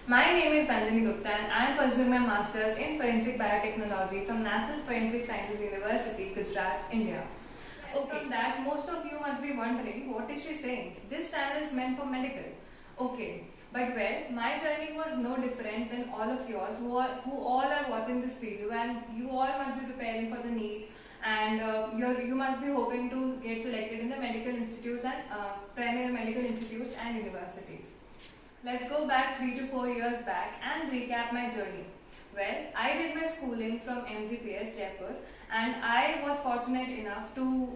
My name is Nandini Gupta and I am pursuing my Masters in Forensic Biotechnology from National Forensic Sciences University, Gujarat, India. Okay. From that, most of you must be wondering, what is she saying? This channel is meant for medical. Okay, but well, my journey was no different than all of yours who all are watching this video, and you all must be preparing for the NEET, and you must be hoping to get selected in the medical institutes and premier medical institutes and universities. Let's go back 3 to 4 years back and recap my journey. Well, I did my schooling from MGPS Jaipur, and I was fortunate enough to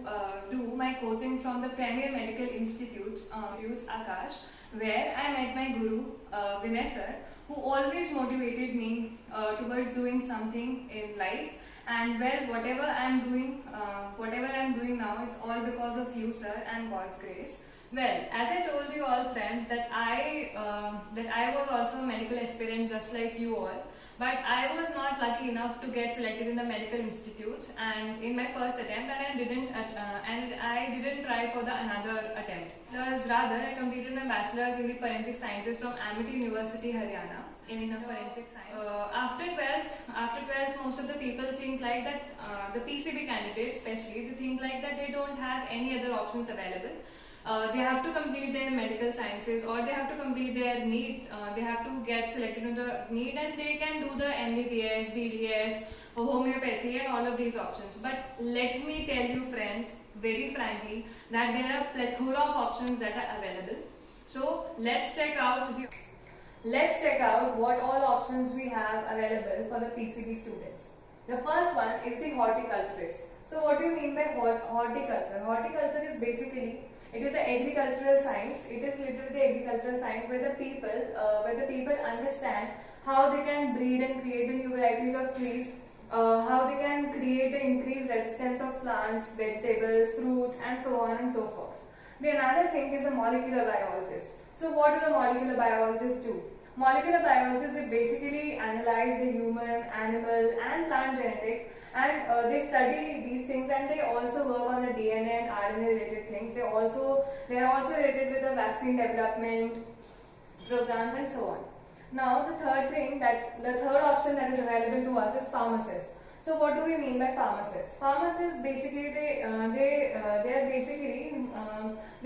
do my coaching from the Premier Medical Institute, Akash, where I met my guru, Vinay sir, who always motivated me towards doing something in life. And well, whatever I'm doing now, it's all because of you, sir, and God's grace. Well, as I told you all friends that I was also a medical aspirant just like you all, but I was not lucky enough to get selected in the medical institutes and in my first attempt, and I didn't try for the another attempt. Thus rather I completed my bachelor's in the forensic sciences from Amity University, Haryana in forensic science. After 12th, most of the people think like that, the PCB candidates especially, they think like that they don't have any other options available. They have to complete their medical sciences or they have to complete their NEET, they have to get selected in the NEET and they can do the MBBS, BDS, homeopathy and all of these options. But let me tell you friends, very frankly, that there are plethora of options that are available. So let's check out what all options we have available for the PCB students. The first one is the horticulturist. So what do you mean by horticulture? Horticulture is basically, it is an agricultural science. It is related to the agricultural science where the people understand how they can breed and create the new varieties of trees, how they can create the increased resistance of plants, vegetables, fruits, and so on and so forth. The another thing is a molecular biologist. So what do the molecular biologists do? Molecular biologists, they basically analyze the human, animal and plant genetics, and they study these things, and they also work on the DNA and RNA related things. They are also related with the vaccine development programs and so on. Now the third option that is available to us is pharmacist. So what do we mean by pharmacist? Pharmacists basically they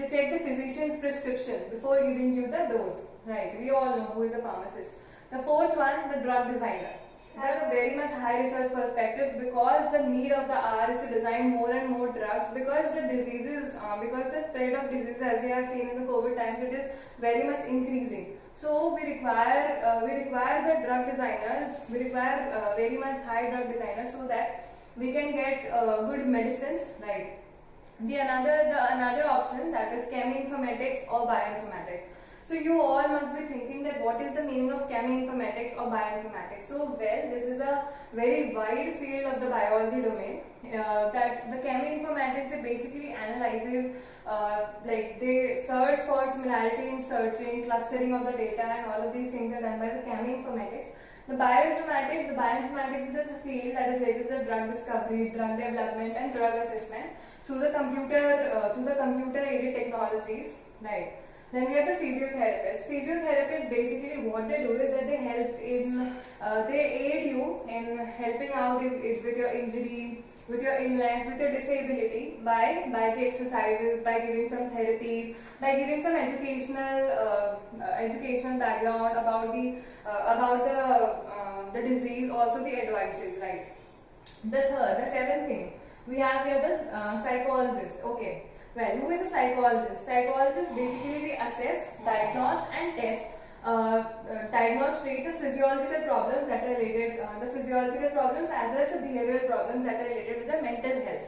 take the physician's prescription before giving you the dose. Right? We all know who is a pharmacist. The fourth one, the drug designer, has a very much high research perspective because the need of the hour is to design more and more drugs because the spread of diseases, as we have seen in the COVID times, it is very much increasing. So we require the drug designers. We require very much high drug designers so that we can get good medicines. Right. The another option, that is cheminformatics or bioinformatics. So you all must be thinking that what is the meaning of cheminformatics or bioinformatics. So well, this is a very wide field of the biology domain. That the cheminformatics, it basically analyzes, they search for similarity in searching, clustering of the data, and all of these things are done by the cheminformatics. The bioinformatics is a field that is related to the drug discovery, drug development, and drug assessment through the computer-aided technologies, right? Then we have the physiotherapist. Physiotherapists, basically what they do is that they aid you in helping out with your injury, with your illness, with your disability by the exercises, by giving some therapies, by giving some educational background about the disease, also the advices, right? The seventh thing we have here, the psychologist. Okay. Well, who is a psychologist? Psychologists basically they assess, diagnose and test, treat the physiological problems that are related, the physiological problems as well as the behavioral problems that are related with the mental health.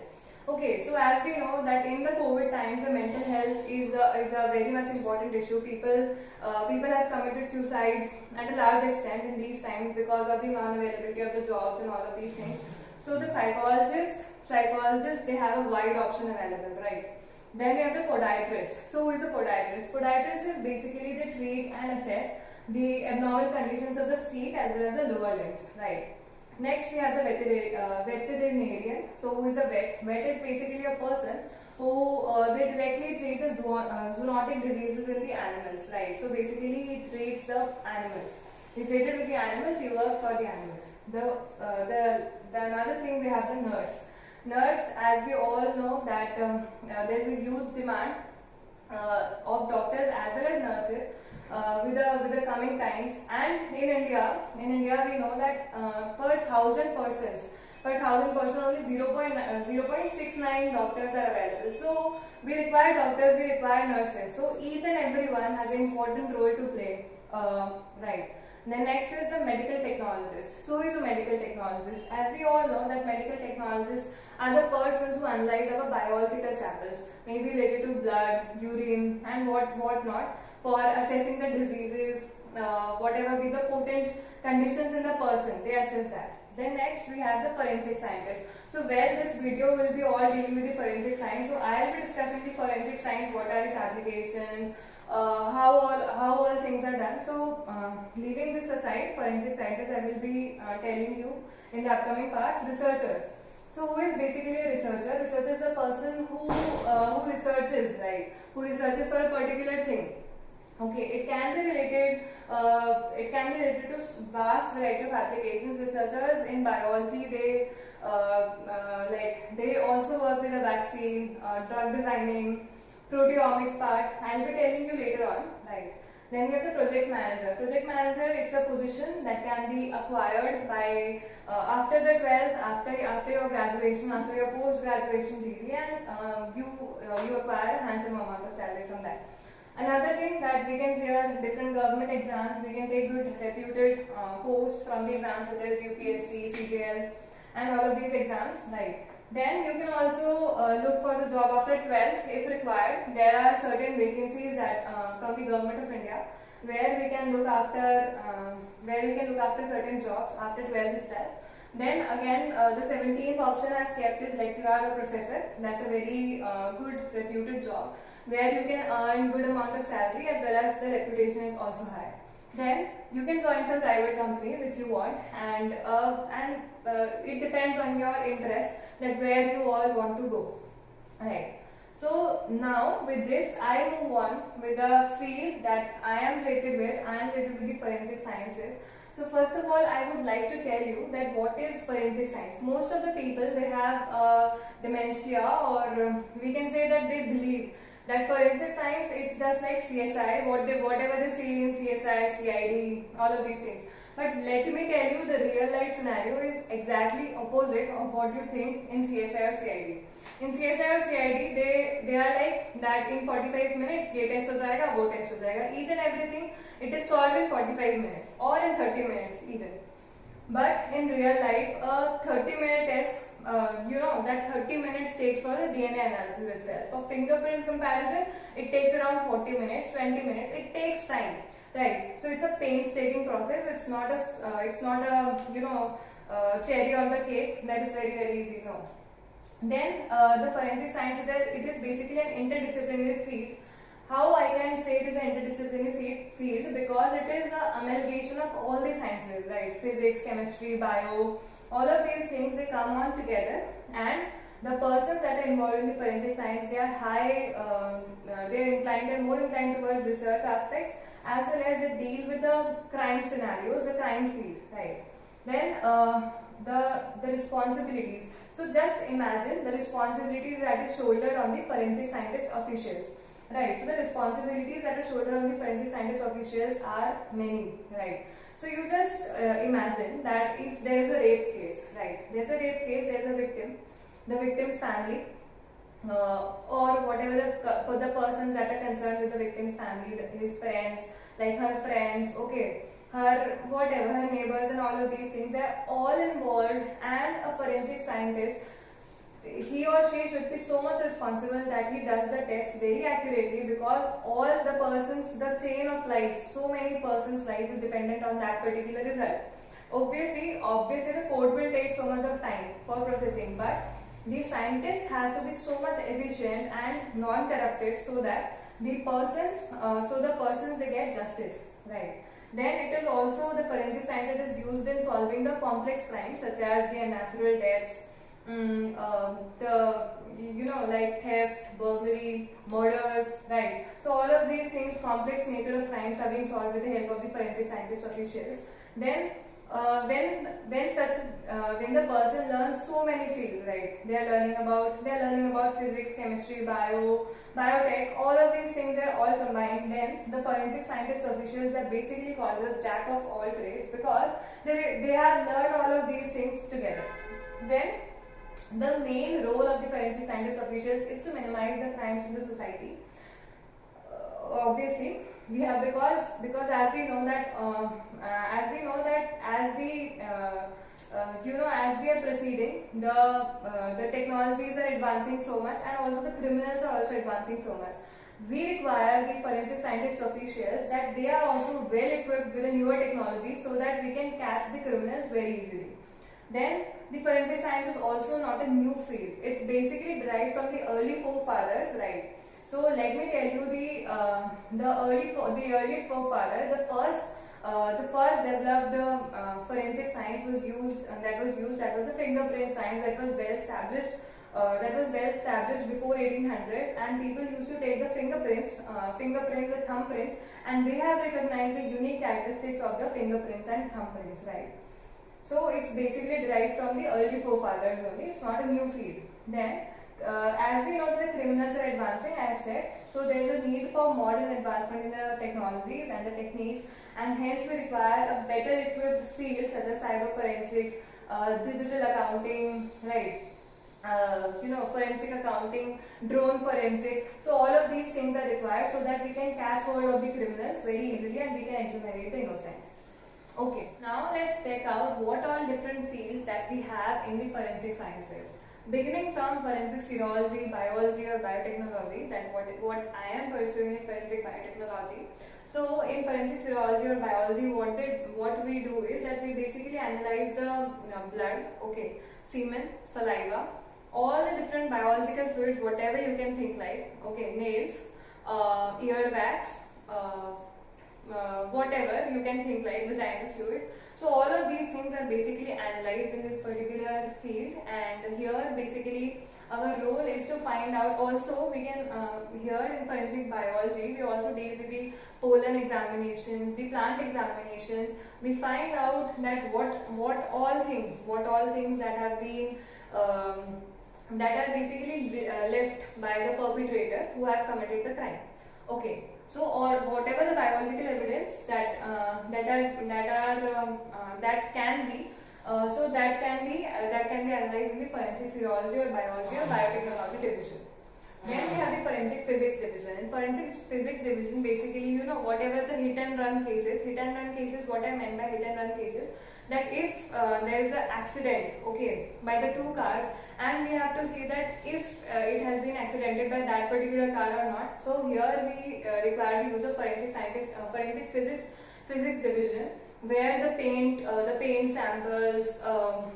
Okay, so as we know that in the COVID times, the mental health is a very much important issue. People have committed suicides at a large extent in these times because of the non-availability of the jobs and all of these things. So the psychologists, they have a wide option available, right? Then we have the podiatrist. So who is a podiatrist? Podiatrist is basically they treat and assess the abnormal conditions of the feet as well as the lower limbs, right? Next we have the veterinarian. So who is a vet? Vet is basically a person who they directly treat the zoonotic diseases in the animals, right? So basically he treats the animals. He's related with the animals. He works for the animals. The another thing we have the nurse. Nurse, as we all know that there's a huge demand of doctors as well as nurses with the coming times. And in India we know that per thousand person only 0.69 doctors are available. So we require doctors, we require nurses. So each and everyone has an important role to play, right? Then next is the medical technologist. So who is a medical technologist? As we all know that medical technologists are the persons who analyze our biological samples, maybe related to blood, urine and what not, for assessing the diseases, whatever be the potent conditions in the person, they assess that. Then next we have the forensic scientist. So where this video will be all dealing with the forensic science. So I will be discussing the forensic science, what are its applications, how all things are done. So leaving this aside, forensic scientists, I will be telling you in the upcoming parts. Researchers. So who is basically a researcher? Researcher is a person who researches, right? Who researches for a particular thing. Okay, it can be related to vast variety of applications. Researchers in biology, they also work with a vaccine, drug designing, proteomics part. I'll be telling you later on, right? Then we have the project manager. Project manager, it's a position that can be acquired by after the 12th, after your graduation, after your post-graduation degree, and you acquire a handsome amount of salary from that. Another thing that we can clear different government exams, we can take good reputed posts from the exams such as UPSC, CJL and all of these exams, right? Then you can also look for the job after 12th if required. There are certain vacancies from the government of India where we can look after certain jobs after 12th itself. Then again, the 17th option I have kept is lecturer or professor. That's a very good reputed job where you can earn good amount of salary as well as the reputation is also high. Then you can join some private companies if you want, and it depends on your interest that where you all want to go. Right. So now with this I move on with the field that I am related with. I am related with the forensic sciences. So first of all, I would like to tell you that what is forensic science. Most of the people, they have dementia, or we can say that they believe that forensic science, it's just like CSI, whatever they see in CSI, CID, all of these things. But let me tell you, the real life scenario is exactly opposite of what you think in CSI or CID. In CSI or CID, they are like that in 45 minutes, ये test हो जाएगा, वो test हो जाएगा. Each and everything, it is solved in 45 minutes or in 30 minutes even. But in real life, a 30-minute test, that 30 minutes takes for the DNA analysis itself. For fingerprint comparison, it takes around 40 minutes, 20 minutes. It takes time, right? So it's a painstaking process. It's not a cherry on the cake that is very, very easy. No. Then the forensic science, it is basically an interdisciplinary field. How I can say it is an interdisciplinary field? Because it is an amalgamation of all the sciences, right? Physics, chemistry, bio, all of these things, they come on together, and the persons that are involved in the forensic science, they are they're more inclined towards research aspects, as well as they deal with the crime scenarios, the crime field, right? Then the responsibilities. So just imagine the responsibilities that is shouldered on the forensic scientist officials. Right, so the responsibilities that are shouldered on the forensic scientist officials are many, right? So you just imagine that if there is a rape case, right? There's a rape case, there's a victim, the victim's family, or whatever the persons that are concerned with the victim's family, his friends, like her friends, okay, her neighbors and all of these things, they're all involved, and a forensic scientist, he or she should be so much responsible that he does the test very accurately, because all the persons, the chain of life, so many persons' life is dependent on that particular result. Obviously the court will take so much of time for processing, but the scientist has to be so much efficient and non-corrupted so that the persons they get justice, right? Then it is also the forensic science that is used in solving the complex crimes such as the unnatural deaths, like theft, burglary, murders, right? So all of these things, complex nature of crimes are being solved with the help of the forensic scientist officials. Then when the person learns so many fields, right? They are learning about physics, chemistry, biotech. All of these things are all combined. Then the forensic scientist officials are basically called as jack of all trades because they have learned all of these things together. Then the main role of the forensic scientist officials is to minimize the crimes in the society. Obviously, we have because as we know that as we are proceeding, the technologies are advancing so much, and also the criminals are also advancing so much. We require the forensic scientist officials that they are also well equipped with the newer technologies so that we can catch the criminals very easily. Then the forensic science is also not a new field. It's basically derived from the early forefathers, right? So let me tell you the earliest forefather. The first developed forensic science that was the fingerprint science that was well established. Before 1800s, and people used to take the fingerprints, the thumbprints, and they have recognized the unique characteristics of the fingerprints and thumbprints, right? So it's basically derived from the early forefathers only. It's not a new field. Then, as we know that the criminals are advancing, I have said, so there is a need for modern advancement in the technologies and the techniques, and hence we require a better equipped field such as cyber forensics, digital accounting, right? Forensic accounting, drone forensics. So all of these things are required so that we can catch hold of the criminals very easily and we can exonerate the innocent. Okay, now let's check out what all different fields that we have in the forensic sciences. Beginning from forensic serology, biology or biotechnology, that what I am pursuing is forensic biotechnology. So in forensic serology or biology, what we do is that we basically analyze the blood, okay, semen, saliva, all the different biological fluids, whatever you can think like, okay, nails, earwax, whatever you can think like, vaginal fluids. So all of these things are basically analyzed in this particular field, and here basically our role is to find out. Also we can here in forensic biology we also deal with the pollen examinations, the plant examinations. We find out that what all things that have been that are basically left by the perpetrator who have committed the crime. Okay, so or whatever the biological evidence that can be analyzed in the forensic serology or biology or biotechnology division. Then we have the forensic physics division. In forensic physics division, basically, whatever the hit and run cases, what I meant by hit and run cases, that if there is an accident, okay, by the two cars, and we have to see that if it has been accidented by that particular car or not. So here we require the use of forensic physics division, where the paint samples or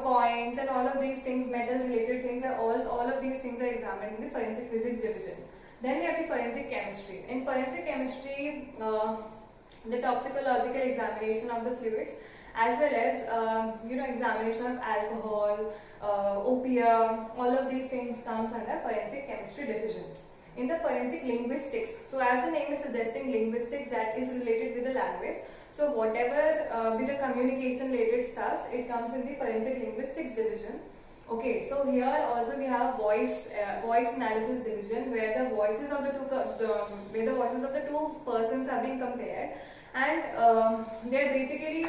coins and all of these things, metal related things, are all of these things are examined in the forensic physics division. Then we have the forensic chemistry. In forensic chemistry, the toxicological examination of the fluids, as well as examination of alcohol, opium, all of these things comes under forensic chemistry division. In the forensic linguistics, so as the name is suggesting, linguistics, that is related with the language. So whatever be the communication related stuff, it comes in the forensic linguistics division. Okay, so here also we have voice analysis division, where the voices of the two persons are being compared, and they're basically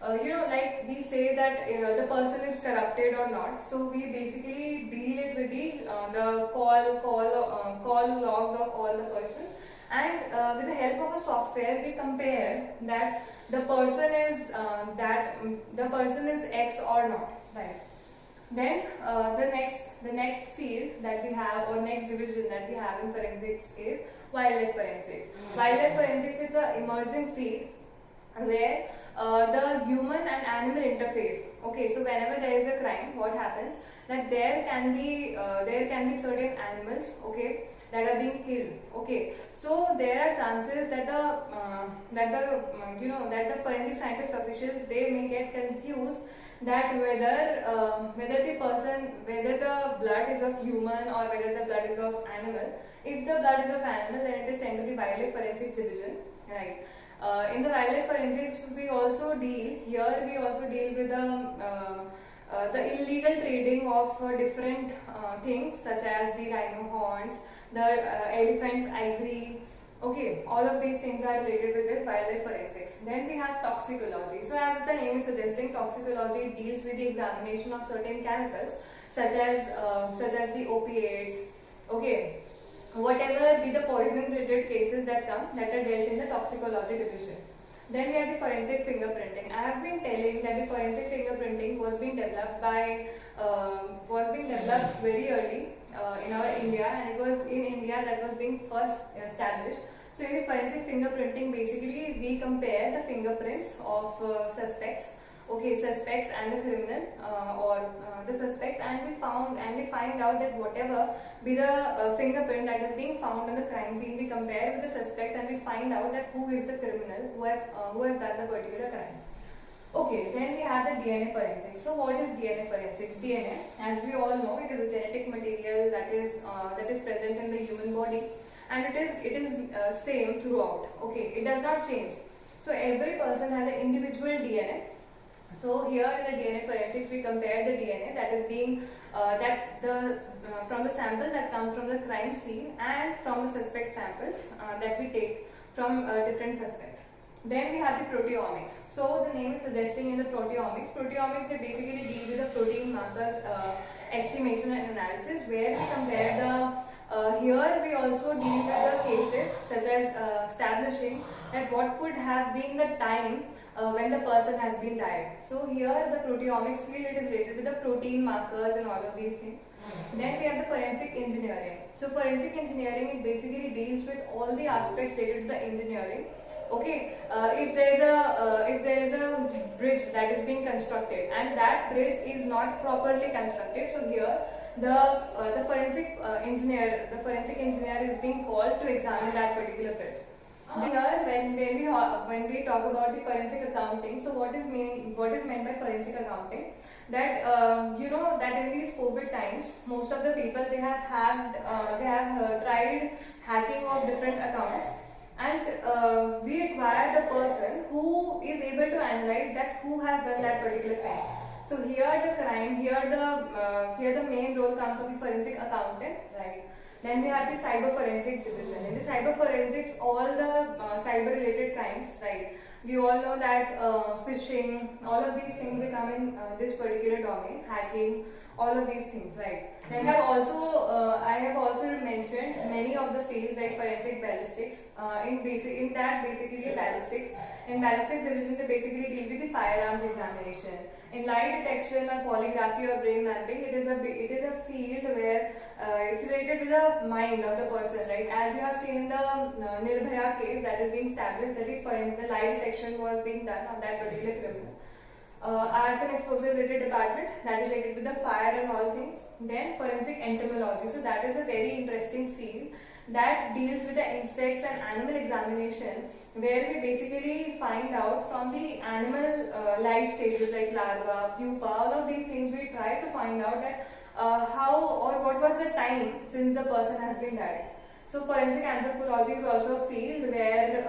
like we say that the person is corrupted or not. So we basically deal it with the call logs of all the persons, and with the help of a software we compare that the person is X or not, right? Then the next field that we have, or next division that we have in forensics, is wildlife forensics. Wildlife forensics is an emerging field where the human and animal interface. Okay, so whenever there is a crime, what happens, that there can be certain animals, okay, that are being killed. Okay, so there are chances that the forensic scientist officials, they may get confused that whether the blood is of human or whether the blood is of animal. If the blood is of animal, then it is sent to the wildlife forensics division, right? In the wildlife forensics, we also deal with the illegal trading of different things such as the rhino horns, the elephant's ivory. Okay, all of these things are related with this wildlife forensics. Then we have toxicology. So as the name is suggesting, toxicology deals with the examination of certain chemicals such as the opiates. Okay, whatever be the poison related cases that come, that are dealt in the toxicology division. Then we have the forensic fingerprinting. I have been telling that the forensic fingerprinting was being developed very early in our India, and it was in India that was being first established. So in the forensic fingerprinting, basically we compare the fingerprints of suspects and the criminal or the suspects, and we find out that whatever be the fingerprint that is being found on the crime scene, we compare with the suspects and we find out that who is the criminal who has done the particular crime. Okay, then we have the DNA forensics. So what is DNA forensics? DNA, as we all know, it is a genetic material that is present in the human body, and it is same throughout. Okay, it does not change. So every person has an individual DNA. So here in the DNA forensics, we compare the DNA that is being from the sample that comes from the crime scene and from the suspect samples that we take from different suspects. Then we have the proteomics. So the name is suggesting in the proteomics. Proteomics, they basically deal with the protein markers estimation and analysis, where we compare here we also deal with the cases such as establishing that what could have been the time when the person has been died. So here the proteomics field, it is related with the protein markers and all of these things. Then we have the forensic engineering. So forensic engineering, it basically deals with all the aspects related to the engineering. Okay, if there is a bridge that is being constructed and that bridge is not properly constructed, so here the forensic engineer is being called to examine that particular bridge. Here, when we talk about the forensic accounting, so what is meant by forensic accounting? That that in these COVID times, most of the people they have tried hacking of different accounts, and we require the person who is able to analyze that who has done that particular crime. So here the main role comes of the forensic accountant, right? Then we have the cyber forensics division. In the cyber forensics, all the cyber related crimes, right? We all know that phishing, all of these things, they come in this particular domain, hacking, all of these things, right? Then I have also mentioned many of the fields like forensic ballistics. In ballistics division, they basically deal with the firearms examination. In lie detection or polygraphy or brain mapping, it is a field where it's related to the mind of the person, right? As you have seen in the Nirbhaya case that is being established, that the lie detection was being done on that particular criminal. Arts and explosive related department, that is related with the fire and all things. Then forensic entomology, so that is a very interesting field that deals with the insects and animal examination, where we basically find out from the animal life stages like larva, pupa, all of these things. We try to find out that how or what was the time since the person has been died. So forensic anthropology is also a field where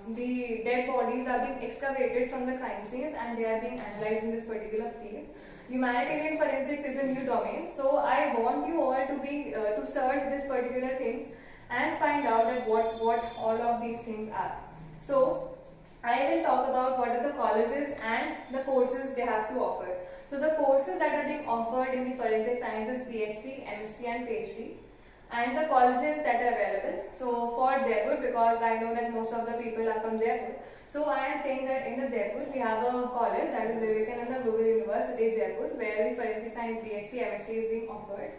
the dead bodies are being excavated from the crime scenes and they are being analyzed in this particular field. Humanitarian forensics is a new domain, so I want you all to search this particular things and find out that what all of these things are. So I will talk about what are the colleges and the courses they have to offer. So the courses that are being offered in the forensic sciences, BSc, MSc and PhD, and the colleges that are available. So for Jaipur, because I know that most of the people are from Jaipur, so I am saying that in the Jaipur we have a college, that is Vivekananda Global University Jaipur, where the forensic science BSc, MSc is being offered.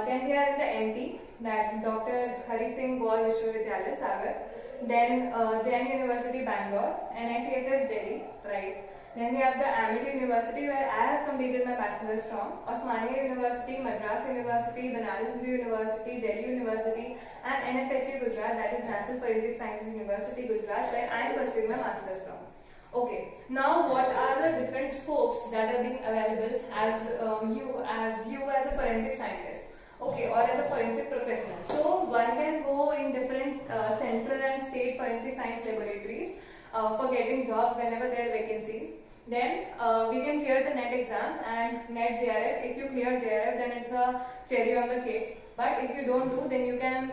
Then we are in the MP, that Dr. Hari Singh Gaur Vishwavidyalaya, Sagar. Then Jain University Bangalore, NICFS Delhi, right? Then we have the Amity University, where I have completed my bachelor's from, Osmania University, Madras University, Banaras Hindu University, Delhi University, and NFSU Gujarat, that is National Forensic Sciences University Gujarat, where I am pursuing my master's from. Okay, now what are the different scopes that are being available you as a forensic scientist, okay, or as a forensic professional? So one can go in different central and state forensic science laboratories for getting jobs whenever there are vacancies. Then we can clear the NET exams and NET JRF. If you clear JRF, then it's a cherry on the cake. But if you don't do, then you can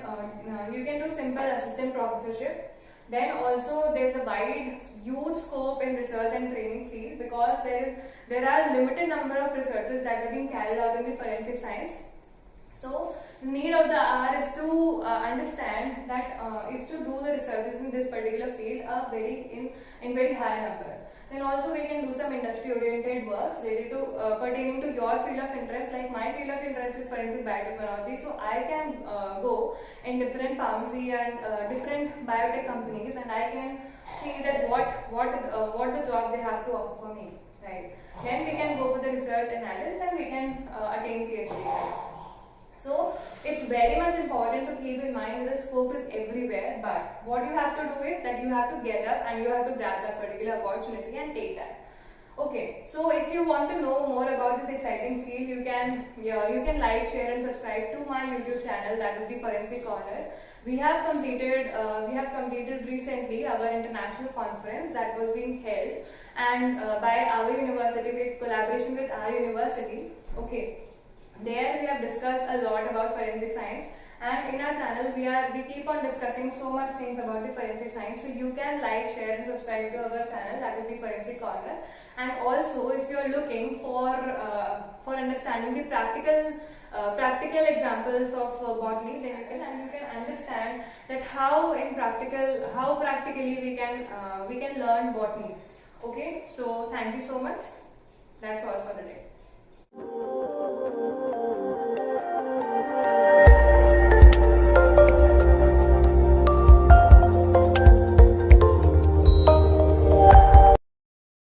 do simple assistant professorship. Then also there's a wide, huge scope in research and training field, because there are limited number of researchers that are being carried out in the forensic science. So the need of the hour is to understand that is to do the researches in this particular field in very high number. Then also we can do some industry oriented works related to pertaining to your field of interest. Like my field of interest is forensic biotechnology, so I can go in different pharmacy and different biotech companies, and I can see that what the job they have to offer for me, right? Then we can go for the research analysis and we can attain PhD. So it's very much important to keep in mind that the scope is everywhere, but what you have to do is that you have to get up and you have to grab that particular opportunity and take that. Okay, so if you want to know more about this exciting field, you can like, share and subscribe to my YouTube channel, that is the Forensic Corner. We have completed recently our international conference that was being held, and by our university, with collaboration with our university. Okay. There we have discussed a lot about forensic science, and in our channel we keep on discussing so much things about the forensic science. So you can like, share and subscribe to our channel, that is the Forensic Corner. And also, if you are looking for understanding the practical examples of botany, then you can understand that how practically we can learn botany. Okay, so thank you so much. That's all for the day.